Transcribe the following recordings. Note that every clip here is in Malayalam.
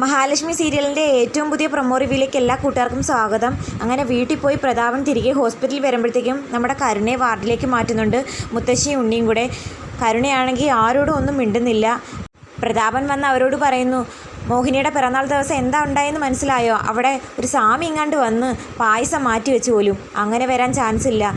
മഹാലക്ഷ്മി സീരിയലിൻ്റെ ഏറ്റവും പുതിയ പ്രൊമോ റിവ്യൂയിലേക്ക് എല്ലാ കൂട്ടുകാർക്കും സ്വാഗതം. അങ്ങനെ വീട്ടിൽ പോയി പ്രതാപൻ തിരികെ ഹോസ്പിറ്റലിൽ വരുമ്പോഴത്തേക്കും നമ്മുടെ കരുണയെ വാർഡിലേക്ക് മാറ്റുന്നുണ്ട്, മുത്തശ്ശിയും ഉണ്ണിയും കൂടെ. കരുണയാണെങ്കിൽ ആരോടും ഒന്നും മിണ്ടുന്നില്ല. പ്രതാപൻ വന്ന് അവരോട് പറയുന്നു, മോഹിനിയുടെ പിറന്നാൾ ദിവസം എന്താ ഉണ്ടായെന്ന് മനസ്സിലായോ? അവിടെ ഒരു സ്വാമി ഇങ്ങാണ്ട് വന്ന് പായസം മാറ്റി വെച്ച് പോലും. അങ്ങനെ വരാൻ ചാൻസ് ഇല്ല.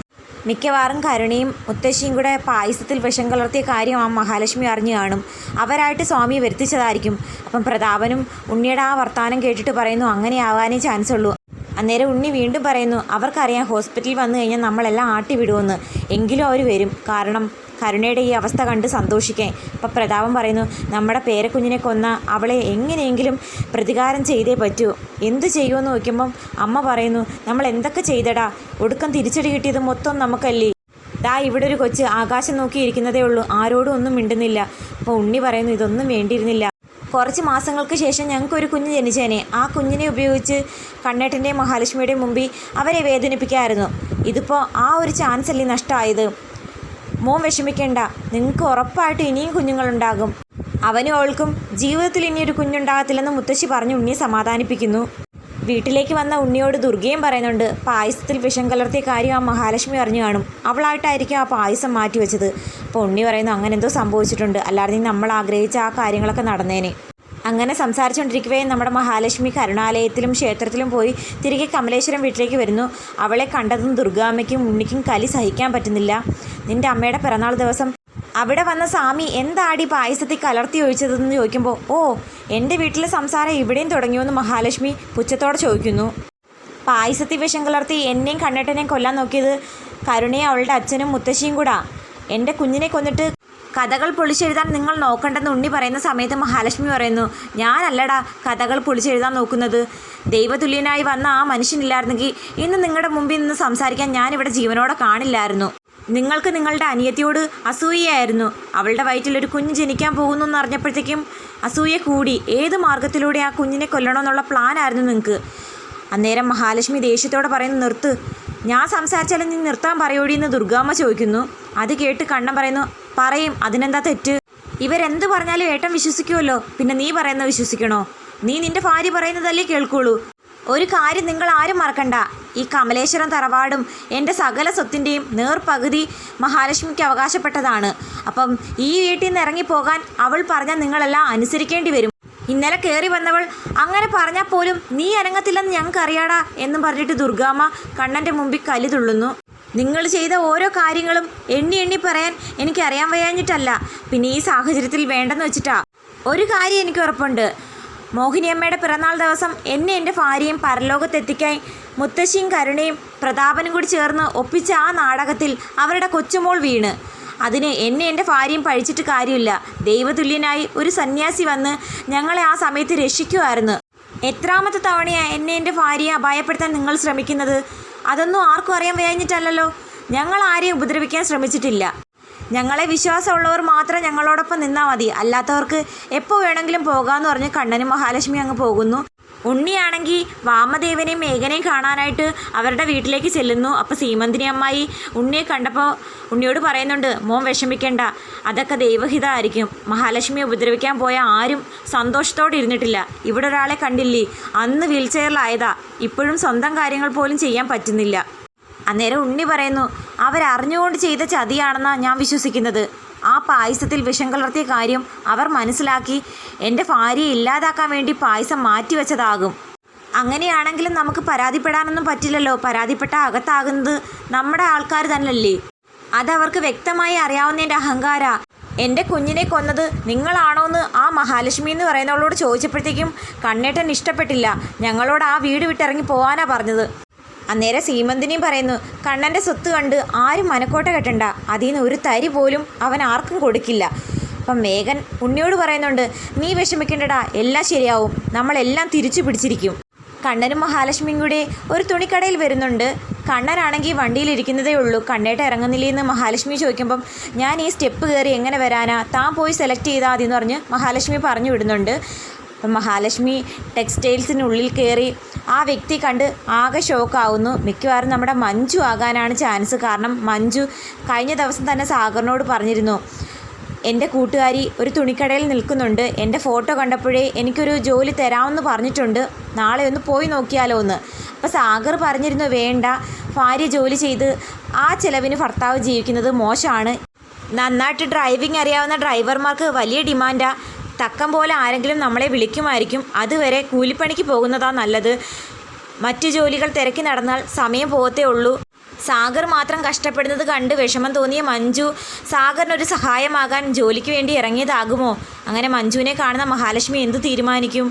മിക്കവാറും കരുണയും മുത്തശ്ശിയും കൂടെ പായസത്തിൽ വിഷം കലർത്തിയ കാര്യം ആ മഹാലക്ഷ്മി അറിഞ്ഞു കാണും. അവരായിട്ട് സ്വാമി വരുത്തിച്ചതായിരിക്കും. അപ്പം പ്രതാപനും ഉണ്ണിയുടെ ആ വർത്തമാനം കേട്ടിട്ട് പറയുന്നു, അങ്ങനെ ആവാനേ ചാൻസ് ഉള്ളൂ. അന്നേരം ഉണ്ണി വീണ്ടും പറയുന്നു, അവർക്കറിയാം ഹോസ്പിറ്റലിൽ വന്നു കഴിഞ്ഞാൽ നമ്മളെല്ലാം ആട്ടി വിടുമെന്ന്. എങ്കിലും അവർ വരും, കാരണം കരുണയുടെ ഈ അവസ്ഥ കണ്ട് സന്തോഷിക്കാൻ. അപ്പം പ്രതാപൻ പറയുന്നു, നമ്മുടെ പേരക്കുഞ്ഞിനെ കൊന്ന അവളെ എങ്ങനെയെങ്കിലും പ്രതികാരം ചെയ്തേ പറ്റൂ. എന്ത് ചെയ്യുമെന്ന് നോക്കുമ്പം അമ്മ പറയുന്നു, നമ്മൾ എന്തൊക്കെ ചെയ്തടാ, ഒടുക്കം തിരിച്ചടി കിട്ടിയത് മൊത്തം നമുക്കല്ലേ. ദാ ഇവിടെ ഒരു കൊച്ച് ആകാശം നോക്കിയിരിക്കുന്നതേ ഉള്ളൂ, ആരോടും ഒന്നും മിണ്ടുന്നില്ല. അപ്പോൾ ഉണ്ണി പറയുന്നു, ഇതൊന്നും വേണ്ടിയിരുന്നില്ല. കുറച്ച് മാസങ്ങൾക്ക് ശേഷം ഞങ്ങൾക്കൊരു കുഞ്ഞ് ജനിച്ചേനെ. ആ കുഞ്ഞിനെ ഉപയോഗിച്ച് കണ്ണേട്ടൻ്റെയും മഹാലക്ഷ്മിയുടെയും മുമ്പിൽ അവരെ വേദനിപ്പിക്കാമായിരുന്നു. ഇതിപ്പോൾ ആ ഒരു ചാൻസ് അല്ലേ നഷ്ടമായത്. മോൻ വിഷമിക്കേണ്ട, നിങ്ങൾക്ക് ഉറപ്പായിട്ട് ഇനിയും കുഞ്ഞുങ്ങളുണ്ടാകും. അവനും അവൾക്കും ജീവിതത്തിൽ ഇനിയൊരു കുഞ്ഞുണ്ടാകത്തില്ലെന്ന് മുത്തശ്ശി പറഞ്ഞ് ഉണ്ണിയെ സമാധാനിപ്പിക്കുന്നു. വീട്ടിലേക്ക് വന്ന ഉണ്ണിയോട് ദുർഗയും പറയുന്നുണ്ട്, പായസത്തിൽ വിഷം കലർത്തിയ കാര്യം ആ മഹാലക്ഷ്മി അറിഞ്ഞു കാണും. അവളായിട്ടായിരിക്കും ആ പായസം മാറ്റി വെച്ചത്. അപ്പോൾ ഉണ്ണി പറയുന്നു, അങ്ങനെ എന്തോ സംഭവിച്ചിട്ടുണ്ട്, അല്ലാതെ നമ്മൾ ആഗ്രഹിച്ച ആ കാര്യങ്ങളൊക്കെ നടന്നേനെ. അങ്ങനെ സംസാരിച്ചുകൊണ്ടിരിക്കവേ നമ്മുടെ മഹാലക്ഷ്മി കരുണാലയത്തിലും ക്ഷേത്രത്തിലും പോയി തിരികെ കമലേശ്വരം വീട്ടിലേക്ക് വരുന്നു. അവളെ കണ്ടതും ദുർഗാമ്മയ്ക്കും ഉണ്ണിക്കും കലി സഹിക്കാൻ പറ്റുന്നില്ല. നിൻ്റെ അമ്മയുടെ പിറന്നാൾ ദിവസം അവിടെ വന്ന സ്വാമി എന്താടി പായസത്തിൽ കലർത്തി ഒഴിച്ചതെന്ന് ചോദിക്കുമ്പോൾ, ഓ എൻ്റെ വീട്ടിലെ സംസാരം ഇവിടെയും തുടങ്ങിയോന്ന് മഹാലക്ഷ്മി പുച്ഛത്തോടെ ചോദിക്കുന്നു. പായസത്തിൽ വിഷം കലർത്തി എന്നെയും കണ്ണേട്ടനെയും കൊല്ലാൻ നോക്കിയത് കരുണയും അവളുടെ അച്ഛനും മുത്തശ്ശിയും കൂടാ. എൻ്റെ കുഞ്ഞിനെ കൊന്നിട്ട് കഥകൾ പൊളിച്ചെഴുതാൻ നിങ്ങൾ നോക്കണ്ടെന്ന് ഉണ്ണി പറയുന്ന സമയത്ത് മഹാലക്ഷ്മി പറയുന്നു, ഞാനല്ലടാ കഥകൾ പൊളിച്ചെഴുതാൻ നോക്കുന്നത്. ദൈവതുല്യനായി വന്ന ആ മനുഷ്യനില്ലായിരുന്നെങ്കിൽ ഇന്ന് നിങ്ങളുടെ മുമ്പിൽ നിന്ന് സംസാരിക്കാൻ ഞാനിവിടെ ജീവനോടെ കാണില്ലായിരുന്നു. നിങ്ങൾക്ക് നിങ്ങളുടെ അനിയത്തിയോട് അസൂയയായിരുന്നു. അവളുടെ വയറ്റിലൊരു കുഞ്ഞ് ജനിക്കാൻ പോകുന്നു എന്നറിഞ്ഞപ്പോഴത്തേക്കും അസൂയ കൂടി. ഏത് മാർഗത്തിലൂടെ ആ കുഞ്ഞിനെ കൊല്ലണമെന്നുള്ള പ്ലാനായിരുന്നു നിങ്ങൾക്ക്. അന്നേരം മഹാലക്ഷ്മി ദേഷ്യത്തോടെ പറയുന്നു, നിർത്ത്, ഞാൻ സംസാരിച്ചാലും നീ നിർത്താൻ പറയോടി എന്ന് ദുർഗാമ്മ ചോദിക്കുന്നു. അത് കേട്ട് കണ്ണൻ പറയുന്നു, പറയും, അതിനെന്താ തെറ്റ്? ഇവരെന്ത് പറഞ്ഞാലും ഏട്ടൻ വിശ്വസിക്കുമല്ലോ, പിന്നെ നീ പറയുന്നത് വിശ്വസിക്കണോ? നീ നിൻ്റെ ഭാര്യ പറയുന്നതല്ലേ കേൾക്കുള്ളൂ. ഒരു കാര്യം നിങ്ങൾ ആരും മറക്കണ്ട, ഈ കമലേശ്വരം തറവാടും എൻ്റെ സകല സ്വത്തിൻ്റെയും നേർപകുതി മഹാലക്ഷ്മിക്ക് അവകാശപ്പെട്ടതാണ്. അപ്പം ഈ വീട്ടിൽ നിന്ന് ഇറങ്ങിപ്പോകാൻ അവൾ പറഞ്ഞാൽ നിങ്ങളെല്ലാം അനുസരിക്കേണ്ടി വരും. ഇന്നലെ കയറി വന്നവൾ അങ്ങനെ പറഞ്ഞാൽ പോലും നീ അനങ്ങത്തില്ലെന്ന് ഞങ്ങൾക്കറിയാടാ എന്നും പറഞ്ഞിട്ട് ദുർഗാമ്മ കണ്ണൻ്റെ മുമ്പിൽ കലി തുള്ളുന്നു. നിങ്ങൾ ചെയ്ത ഓരോ കാര്യങ്ങളും എണ്ണി എണ്ണി പറയാൻ എനിക്കറിയാൻ വയ്യാഞ്ഞിട്ടല്ല, പിന്നെ ഈ സാഹചര്യത്തിൽ വേണ്ടെന്ന് വെച്ചിട്ടാ. ഒരു കാര്യം എനിക്ക് ഉറപ്പുണ്ട്, മോഹിനിയമ്മയുടെ പിറന്നാൾ ദിവസം എന്നെ എൻ്റെ ഭാര്യയും പരലോകത്തെത്തിക്കാൻ മുത്തശ്ശിയും കരുണയും പ്രതാപനും കൂടി ചേർന്ന് ഒപ്പിച്ച ആ നാടകത്തിൽ അവരുടെ കൊച്ചുമോൾ വീണ്. അതിന് എന്നെ എൻ്റെ ഭാര്യയും പഴിച്ചിട്ട് കാര്യമില്ല. ദൈവതുല്യനായി ഒരു സന്യാസി വന്ന് ഞങ്ങളെ ആ സമയത്ത് രക്ഷിക്കുമായിരുന്നു. എത്രാമത്തെ തവണയാണ് എന്നെ എൻ്റെ ഭാര്യയെ അപായപ്പെടുത്താൻ നിങ്ങൾ ശ്രമിക്കുന്നത്? അതൊന്നും ആർക്കും അറിയാൻ വയ്യാഞ്ഞിട്ടല്ലല്ലോ. ഞങ്ങൾ ആരെയും ഉപദ്രവിക്കാൻ ശ്രമിച്ചിട്ടില്ല. ഞങ്ങളെ വിശ്വാസമുള്ളവർ മാത്രം ഞങ്ങളോടൊപ്പം നിന്നാൽ മതി, അല്ലാത്തവർക്ക് എപ്പോൾ വേണമെങ്കിലും പോകാമെന്ന് പറഞ്ഞ് കണ്ണനും മഹാലക്ഷ്മി അങ്ങ് പോകുന്നു. ഉണ്ണിയാണെങ്കിൽ വാമദേവനെയും മേഘനെയും കാണാനായിട്ട് അവരുടെ വീട്ടിലേക്ക് ചെല്ലുന്നു. അപ്പോൾ സീമന്തിനി അമ്മായി ഉണ്ണിയെ കണ്ടപ്പോൾ ഉണ്ണിയോട് പറയുന്നുണ്ട്, മോൻ വിഷമിക്കേണ്ട, അതൊക്കെ ദൈവഹിതമായിരിക്കും. മഹാലക്ഷ്മിയെ ഉപദ്രവിക്കാൻ പോയ ആരും സന്തോഷത്തോടെ ഇരുന്നിട്ടില്ല. ഇവിടെ ഒരാളെ കണ്ടില്ലേ, അന്ന് വീൽ ചെയറിലായതാ, ഇപ്പോഴും സ്വന്തം കാര്യങ്ങൾ പോലും ചെയ്യാൻ പറ്റുന്നില്ല. അന്നേരം ഉണ്ണി പറയുന്നു, അവരറിഞ്ഞുകൊണ്ട് ചെയ്ത ചതിയാണെന്നാണ് ഞാൻ വിശ്വസിക്കുന്നത്. ആ പായസത്തിൽ വിഷം കലർത്തിയ കാര്യം അവർ മനസ്സിലാക്കി എൻ്റെ ഭാര്യയെ ഇല്ലാതാക്കാൻ വേണ്ടി പായസം മാറ്റിവെച്ചതാകും. അങ്ങനെയാണെങ്കിലും നമുക്ക് പരാതിപ്പെടാനൊന്നും പറ്റില്ലല്ലോ. പരാതിപ്പെട്ട അകത്താകുന്നത് നമ്മുടെ ആൾക്കാർ തന്നെയല്ലേ. അതവർക്ക് വ്യക്തമായി അറിയാവുന്നതിൻ്റെ അഹങ്കാര. എൻ്റെ കുഞ്ഞിനെ കൊന്നത് നിങ്ങളാണോന്ന് ആ മഹാലക്ഷ്മി എന്ന് പറയുന്നവളോട് ചോദിച്ചപ്പോഴത്തേക്കും കണ്ണേട്ടൻ ഇഷ്ടപ്പെട്ടില്ല. ഞങ്ങളോട് ആ വീട് വിട്ടിറങ്ങി പോകാനാണ് പറഞ്ഞത്. അന്നേരം സീമന്തിനിയും പറയുന്നു, കണ്ണൻ്റെ സ്വത്ത് കണ്ട് ആരും മനക്കോട്ട കെട്ടണ്ട, അതിൽ നിന്ന് ഒരു തരി പോലും അവൻ ആർക്കും കൊടുക്കില്ല. അപ്പം മേഘൻ ഉണ്ണിയോട് പറയുന്നുണ്ട്, നീ വിഷമിക്കേണ്ടടാ, എല്ലാം ശരിയാവും, നമ്മളെല്ലാം തിരിച്ചു പിടിച്ചിരിക്കും. കണ്ണനും മഹാലക്ഷ്മിയും കൂടി ഒരു തുണിക്കടയിൽ വരുന്നുണ്ട്. കണ്ണനാണെങ്കിൽ വണ്ടിയിലിരിക്കുന്നതേ ഉള്ളൂ. കണ്ണേട്ട ഇറങ്ങുന്നില്ലേന്ന് മഹാലക്ഷ്മി ചോദിക്കുമ്പം, ഞാൻ ഈ സ്റ്റെപ്പ് കയറി എങ്ങനെ വരാനാ, താൻ പോയി സെലക്ട് ചെയ്താൽ മതി എന്ന് പറഞ്ഞ് മഹാലക്ഷ്മി പറഞ്ഞു വിടുന്നുണ്ട്. അപ്പം മഹാലക്ഷ്മി ടെക്സ്റ്റൈൽസിനുള്ളിൽ കയറി ആ വ്യക്തി കണ്ട് ആകെ ഷോക്കാവുന്നു. മിക്കവാറും നമ്മുടെ മഞ്ജു ആകാനാണ് ചാൻസ്. കാരണം മഞ്ജു കഴിഞ്ഞ ദിവസം തന്നെ സാഗറിനോട് പറഞ്ഞിരുന്നു, എൻ്റെ കൂട്ടുകാരി ഒരു തുണിക്കടയിൽ നിൽക്കുന്നുണ്ട്. എൻ്റെ ഫോട്ടോ കണ്ടപ്പോഴേ എനിക്കൊരു ജോലി തരാമെന്ന് പറഞ്ഞിട്ടുണ്ട്. നാളെ ഒന്ന് പോയി നോക്കിയാലോ എന്ന്. അപ്പോൾ സാഗർ പറഞ്ഞിരുന്നു വേണ്ട, ഭാര്യ ജോലി ചെയ്ത് ആ ചിലവിന് ഭർത്താവ് ജീവിക്കുന്നത് മോശമാണ്. നന്നായിട്ട് ഡ്രൈവിംഗ് അറിയാവുന്ന ഡ്രൈവർമാർക്ക് വലിയ ഡിമാൻഡാണ്. തക്കം പോലെ ആരെങ്കിലും നമ്മളെ വിളിക്കുമായിരിക്കും. അതുവരെ കൂലിപ്പണിക്ക് പോകുന്നതാണ് നല്ലത്. മറ്റു ജോലികൾ തിരക്കി നടന്നാൽ സമയം പോകത്തേ ഉള്ളൂ. സാഗർ മാത്രം കഷ്ടപ്പെടുന്നത് കണ്ട് വിഷമം തോന്നിയ മഞ്ജു സാഗറിനൊരു സഹായമാകാൻ ജോലിക്ക് വേണ്ടി ഇറങ്ങിയതാകുമോ? അങ്ങനെ മഞ്ജുവിനെ കാണുന്ന മഹാലക്ഷ്മി എന്തു തീരുമാനിക്കും?